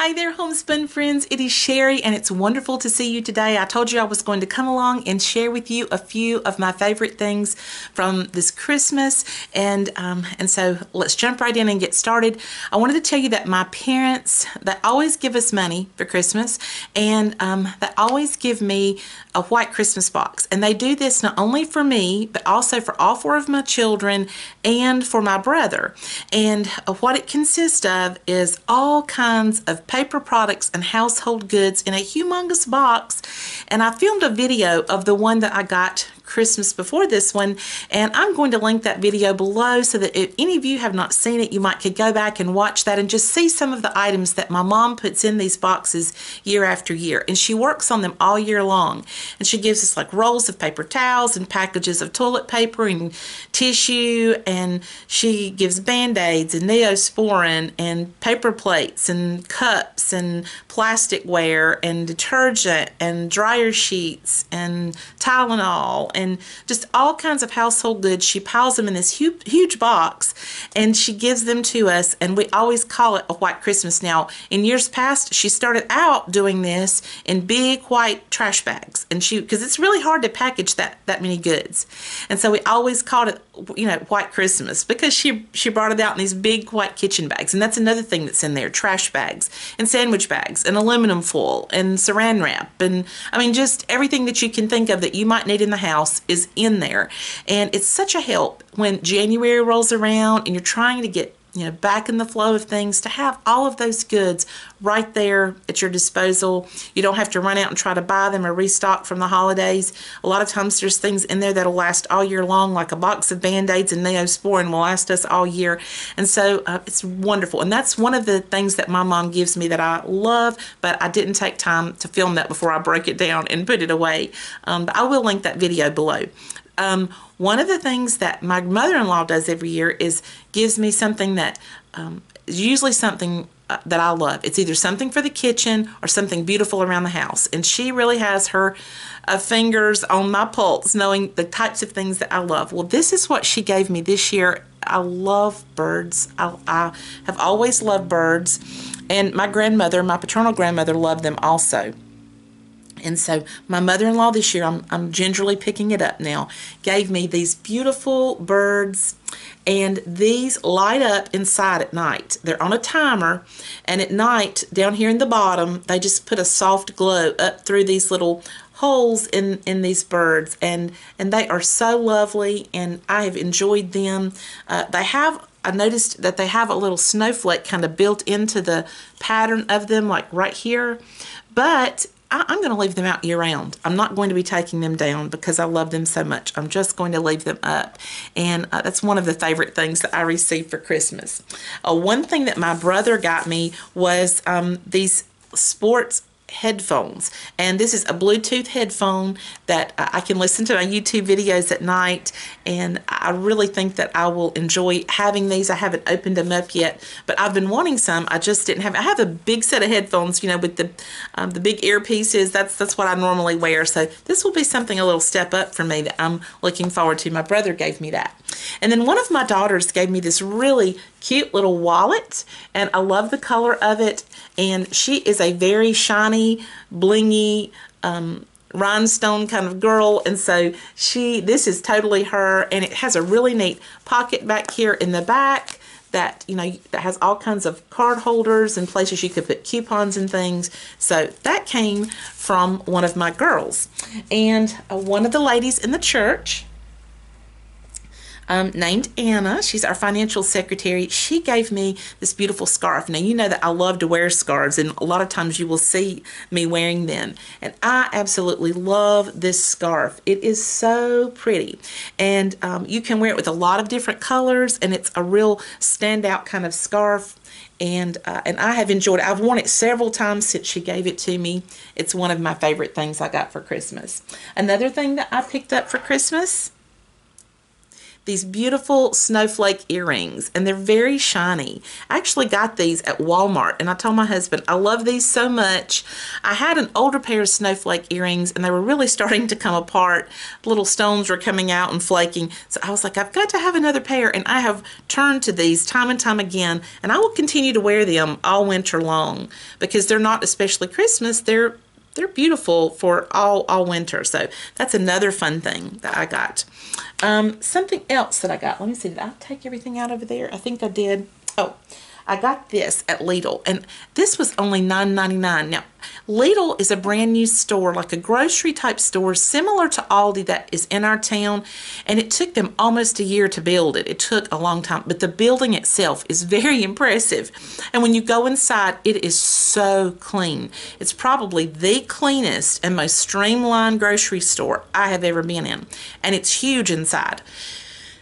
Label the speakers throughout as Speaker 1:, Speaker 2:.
Speaker 1: Hi there, homespun friends. It is Sherry, and it's wonderful to see you today. I told you I was going to come along and share with you a few of my favorite things from this Christmas, and so let's jump right in and get started. I wanted to tell you that my parents, they always give us money for Christmas, and they always give me a white Christmas box, and they do this not only for me, but also for all four of my children and for my brother. And what it consists of is all kinds of paper products and household goods in a humongous box. And I filmed a video of the one that I got Christmas before this one, and I'm going to link that video below so that if any of you have not seen it, you might could go back and watch that and just see some of the items that my mom puts in these boxes year after year. And she works on them all year long, and she gives us like rolls of paper towels and packages of toilet paper and tissue, and she gives band-aids and Neosporin and paper plates and cups and plasticware and detergent and dryer sheets and Tylenol and just all kinds of household goods. She piles them in this huge box, and she gives them to us, and we always call it a white Christmas. Now, in years past, she started out doing this in big white trash bags, and because it's really hard to package that many goods, and so we always called it, you know, white Christmas, because she brought it out in these big white kitchen bags. And that's another thing that's in there: trash bags and sandwich bags and aluminum foil and saran wrap, and I mean just everything that you can think of that you might need in the house is in there. And it's such a help when January rolls around and you're trying to get, you know, back in the flow of things, to have all of those goods right there at your disposal. You don't have to run out and try to buy them or restock from the holidays. A lot of times there's things in there that'll last all year long, like a box of Band-Aids and Neosporin will last us all year. And so it's wonderful. And that's one of the things that my mom gives me that I love, but I didn't take time to film that before I broke it down and put it away. But I will link that video below. One of the things that my mother-in-law does every year is gives me something that is usually something that I love. It's either something for the kitchen or something beautiful around the house. And she really has her fingers on my pulse, knowing the types of things that I love. Well, this is what she gave me this year. I love birds. I have always loved birds. And my grandmother, my paternal grandmother, loved them also. And so my mother-in-law this year, I'm gingerly picking it up now, gave me these beautiful birds, and these light up inside at night. They're on a timer, and at night, down here in the bottom, they just put a soft glow up through these little holes in these birds, and they are so lovely, and I have enjoyed them. I noticed that they have a little snowflake kind of built into the pattern of them, like right here, but I'm going to leave them out year-round. I'm not going to be taking them down because I love them so much. I'm just going to leave them up. And that's one of the favorite things that I received for Christmas. One thing that my brother got me was these sports headphones, and this is a Bluetooth headphone that I can listen to my YouTube videos at night, and I really think that I will enjoy having these. I haven't opened them up yet, but I've been wanting some. I just didn't have. I have a big set of headphones, you know, with the big earpieces. That's what I normally wear. So this will be something a little step up for me that I'm looking forward to. My brother gave me that. And then one of my daughters gave me this really cute little wallet, and I love the color of it. And she is a very shiny, blingy, rhinestone kind of girl, and so this is totally her. And it has a really neat pocket back here in the back that, you know, that has all kinds of card holders and places you could put coupons and things. So that came from one of my girls. And one of the ladies in the church, named Anna, she's our financial secretary, she gave me this beautiful scarf. Now, you know that I love to wear scarves, and a lot of times you will see me wearing them. And I absolutely love this scarf. It is so pretty. And you can wear it with a lot of different colors, and it's a real standout kind of scarf. And I have enjoyed it. I've worn it several times since she gave it to me. It's one of my favorite things I got for Christmas. Another thing that I picked up for Christmas, these beautiful snowflake earrings, and they're very shiny. I actually got these at Walmart, and I told my husband, I love these so much. I had an older pair of snowflake earrings, and they were really starting to come apart. Little stones were coming out and flaking. So I was like, I've got to have another pair, and I have turned to these time and time again, and I will continue to wear them all winter long because they're not especially Christmas. They're beautiful for all winter. So that's another fun thing that I got. Something else that I got. Let me see. Did I take everything out over there? I think I did. Oh, I got this at Lidl, and this was only $9.99. Now, Lidl is a brand new store, like a grocery type store, similar to Aldi that is in our town, and it took them almost a year to build it. It took a long time, but the building itself is very impressive. And when you go inside, it is so clean. It's probably the cleanest and most streamlined grocery store I have ever been in, and it's huge inside.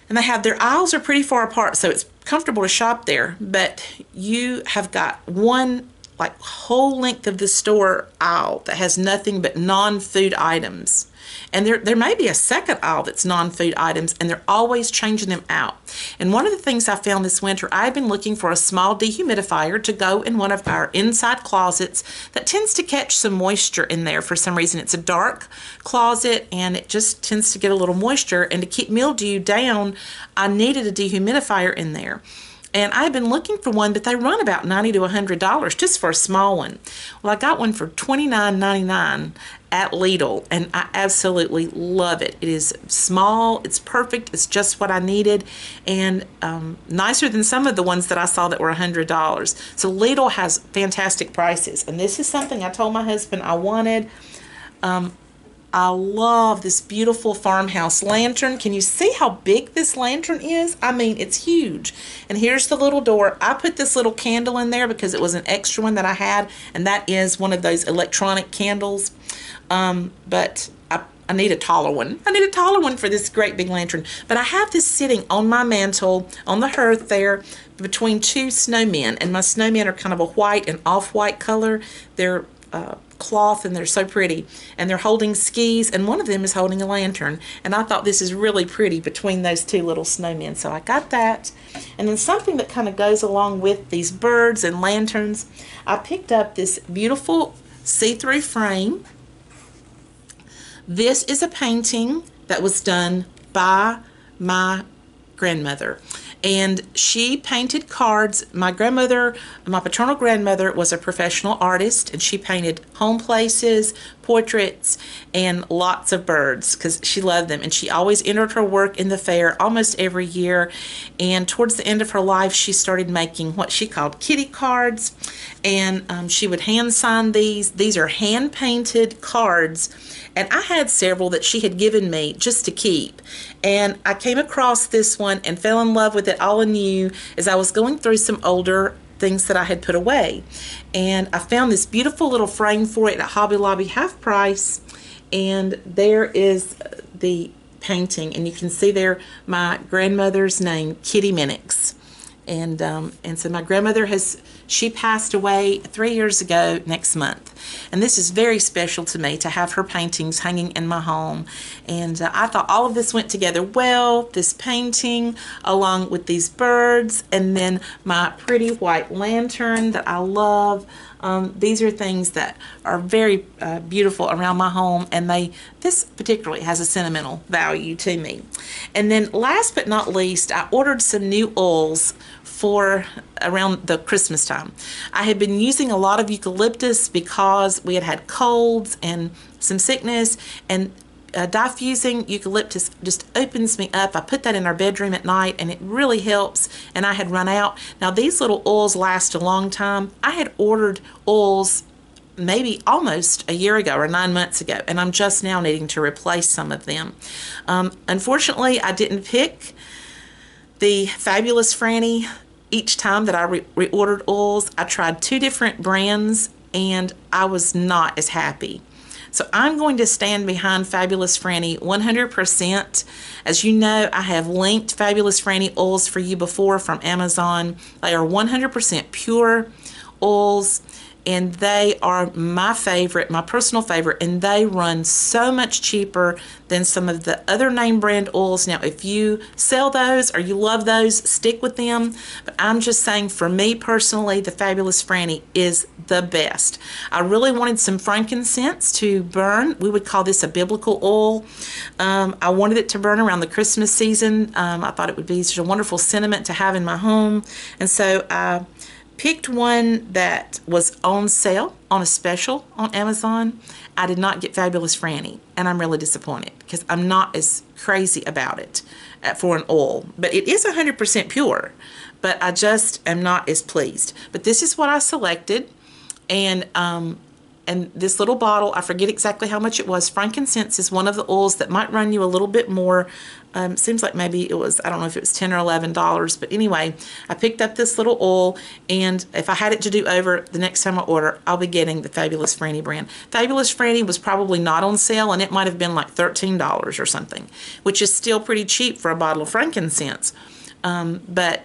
Speaker 1: And they have, their aisles are pretty far apart, so it's comfortable to shop there, but you have got one like whole length of the store aisle that has nothing but non-food items. And there may be a second aisle that's non-food items, and they're always changing them out. And one of the things I found this winter, I've been looking for a small dehumidifier to go in one of our inside closets that tends to catch some moisture in there for some reason. It's a dark closet, and it just tends to get a little moisture. And to keep mildew down, I needed a dehumidifier in there. And I've been looking for one, but they run about $90 to $100 just for a small one. Well, I got one for $29.99 at Lidl, and I absolutely love it. It is small, it's perfect, it's just what I needed, and nicer than some of the ones that I saw that were $100. So Lidl has fantastic prices, and this is something I told my husband I wanted. I love this beautiful farmhouse lantern. Can you see how big this lantern is? I mean, it's huge. And here's the little door. I put this little candle in there because it was an extra one that I had, and that is one of those electronic candles. But I need a taller one. I need a taller one for this great big lantern. But I have this sitting on my mantle, on the hearth there, between two snowmen. And my snowmen are kind of a white and off-white color. They're cloth, and they're so pretty, and they're holding skis, and one of them is holding a lantern, and I thought this is really pretty between those two little snowmen, so I got that. And then something that kind of goes along with these birds and lanterns, I picked up this beautiful see-through frame. This is a painting that was done by my grandmother, and she painted cards. My grandmother, my paternal grandmother, was a professional artist, and she painted home places, portraits, and lots of birds because she loved them, and she always entered her work in the fair almost every year. And towards the end of her life, she started making what she called kitty cards, and she would hand sign these. These are hand painted cards, and I had several that she had given me just to keep. And I came across this one and fell in love with it all anew as I was going through some older things that I had put away. And I found this beautiful little frame for it at Hobby Lobby, half price. And there is the painting, and you can see there my grandmother's name, Kitty Minix. And so my grandmother she passed away 3 years ago next month. And this is very special to me to have her paintings hanging in my home. And I thought all of this went together well, this painting along with these birds, and then my pretty white lantern that I love. These are things that are very beautiful around my home, and this particularly has a sentimental value to me. And then last but not least, I ordered some new oils for around the Christmas time. I had been using a lot of eucalyptus because we had colds and some sickness, and diffusing eucalyptus just opens me up. I put that in our bedroom at night, and it really helps, and I had run out. Now these little oils last a long time. I had ordered oils maybe almost a year ago or 9 months ago, and I'm just now needing to replace some of them. Unfortunately, I didn't pick the Fabulous Frannie. Each time that I reordered oils, I tried 2 different brands, and I was not as happy. So I'm going to stand behind Fabulous Frannie 100%. As you know, I have linked Fabulous Frannie oils for you before from Amazon. They are 100% pure oils, and they are my favorite, my personal favorite, and they run so much cheaper than some of the other name brand oils. Now, if you sell those or you love those, stick with them. But I'm just saying, for me personally, the Fabulous Frannie is the best. I really wanted some frankincense to burn. We would call this a biblical oil. I wanted it to burn around the Christmas season. I thought it would be such a wonderful sentiment to have in my home. And so I picked one that was on sale, on a special on Amazon. I did not get Fabulous Frannie, and I'm really disappointed because I'm not as crazy about it for an oil. But it is 100% pure, but I just am not as pleased. But this is what I selected, and this little bottle, I forget exactly how much it was. Frankincense is one of the oils that might run you a little bit more. Seems like maybe it was, I don't know if it was $10 or $11, but anyway, I picked up this little oil, and if I had it to do over the next time I order, I'll be getting the Fabulous Frannie brand. Fabulous Frannie was probably not on sale, and it might have been like $13 or something, which is still pretty cheap for a bottle of frankincense. But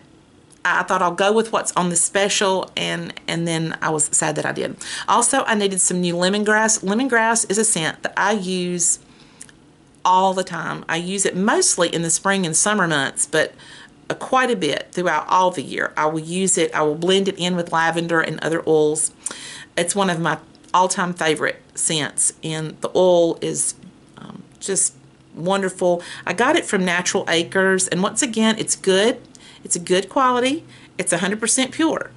Speaker 1: I thought I'll go with what's on the special, and then I was sad that I did. Also, I needed some new lemongrass. Lemongrass is a scent that I use all the time. I use it mostly in the spring and summer months, but quite a bit throughout all the year. I will use it. I will blend it in with lavender and other oils. It's one of my all-time favorite scents, and the oil is just wonderful. I got it from Natural Acres, and once again, it's good. It's a good quality. It's 100% pure,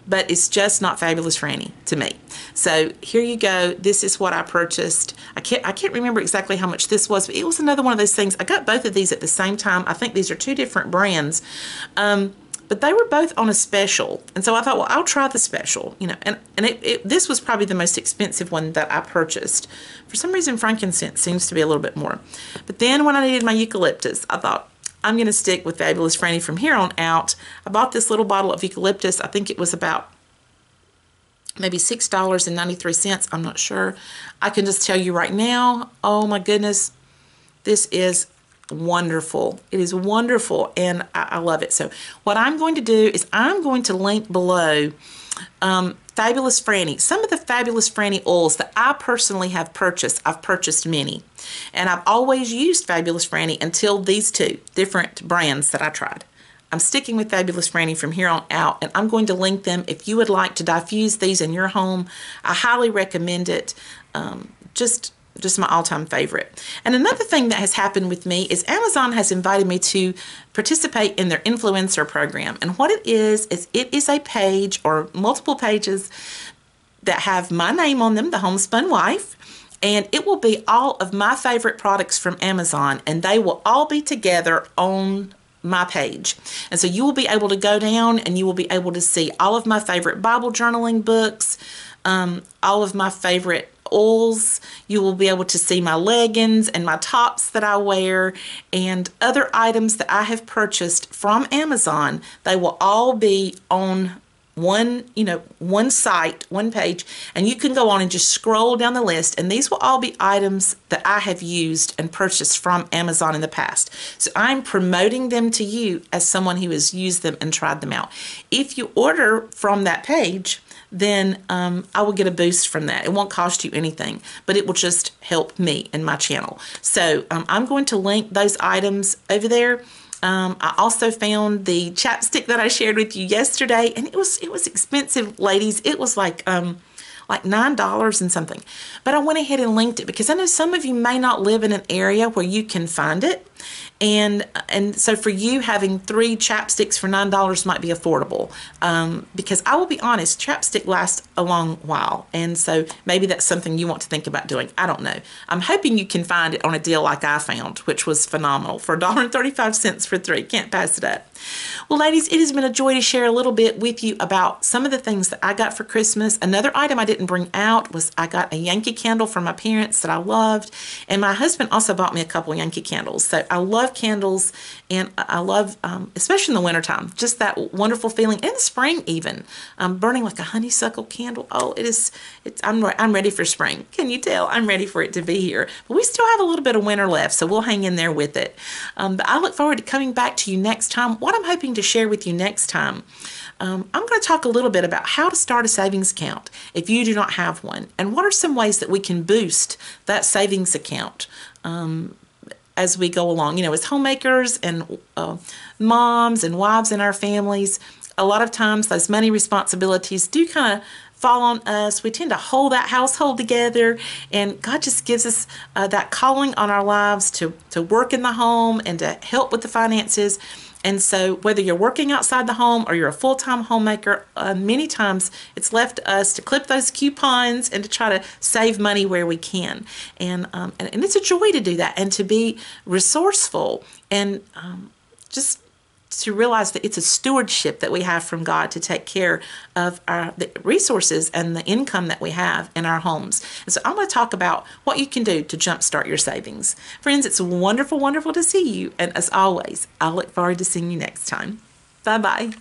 Speaker 1: but it's just not Fabulous Frannie to me. So here you go. This is what I purchased. I can't remember exactly how much this was, but it was another one of those things. I got both of these at the same time. I think these are two different brands, but they were both on a special, and so I thought, well, I'll try the special, you know. And this was probably the most expensive one that I purchased. For some reason, frankincense seems to be a little bit more. But then when I needed my eucalyptus, I thought, I'm going to stick with Fabulous Frannie from here on out. I bought this little bottle of eucalyptus. I think it was about maybe $6.93. I'm not sure. I can just tell you right now, oh my goodness, this is wonderful. It is wonderful, and I love it. So what I'm going to do is I'm going to link below Fabulous Frannie. Some of the Fabulous Frannie oils that I personally have purchased, I've purchased many. And I've always used Fabulous Frannie until these two different brands that I tried. I'm sticking with Fabulous Frannie from here on out, and I'm going to link them if you would like to diffuse these in your home. I highly recommend it. Just my all-time favorite. And another thing that has happened with me is Amazon has invited me to participate in their influencer program. And what it is it is a page or multiple pages that have my name on them, the Homespun Wife, and it will be all of my favorite products from Amazon, and they will all be together on my page. And so you will be able to go down and you will be able to see all of my favorite Bible journaling books, all of my favorite oils. You will be able to see my leggings and my tops that I wear and other items that I have purchased from Amazon. They will all be on one site, one page, and you can go on and just scroll down the list, and these will all be items that I have used and purchased from Amazon in the past. So I'm promoting them to you as someone who has used them and tried them out. If you order from that page, then I will get a boost from that. It won't cost you anything, but it will just help me and my channel. So I'm going to link those items over there. I also found the chapstick that I shared with you yesterday, and it was expensive, ladies. It was like $9 and something. But I went ahead and linked it because I know some of you may not live in an area where you can find it. And so for you, having 3 chapsticks for $9 might be affordable, because I will be honest, chapstick lasts a long while, and so maybe that's something you want to think about doing. I don't know. I'm hoping you can find it on a deal like I found, which was phenomenal, for $1.35 for 3. Can't pass it up. Well, ladies, it has been a joy to share a little bit with you about some of the things that I got for Christmas. Another item I didn't bring out was I got a Yankee candle from my parents that I loved, and my husband also bought me a couple Yankee candles. So I love candles, and I love, especially in the wintertime, just that wonderful feeling, in the spring even, burning like a honeysuckle candle. Oh, I'm ready for spring. Can you tell? I'm ready for it to be here. But we still have a little bit of winter left, so we'll hang in there with it. But I look forward to coming back to you next time. What what I'm hoping to share with you next time, I'm going to talk a little bit about how to start a savings account if you do not have one, and what are some ways that we can boost that savings account as we go along. You know, as homemakers and moms and wives in our families, a lot of times those money responsibilities do kind of fall on us. We tend to hold that household together, and God just gives us that calling on our lives to work in the home and to help with the finances. And so whether you're working outside the home or you're a full-time homemaker, many times it's left to us to clip those coupons and to try to save money where we can. And it's a joy to do that and to be resourceful and just to realize that it's a stewardship that we have from God to take care of the resources and the income that we have in our homes. And so I'm going to talk about what you can do to jumpstart your savings. Friends, it's wonderful, wonderful to see you. And as always, I look forward to seeing you next time. Bye-bye.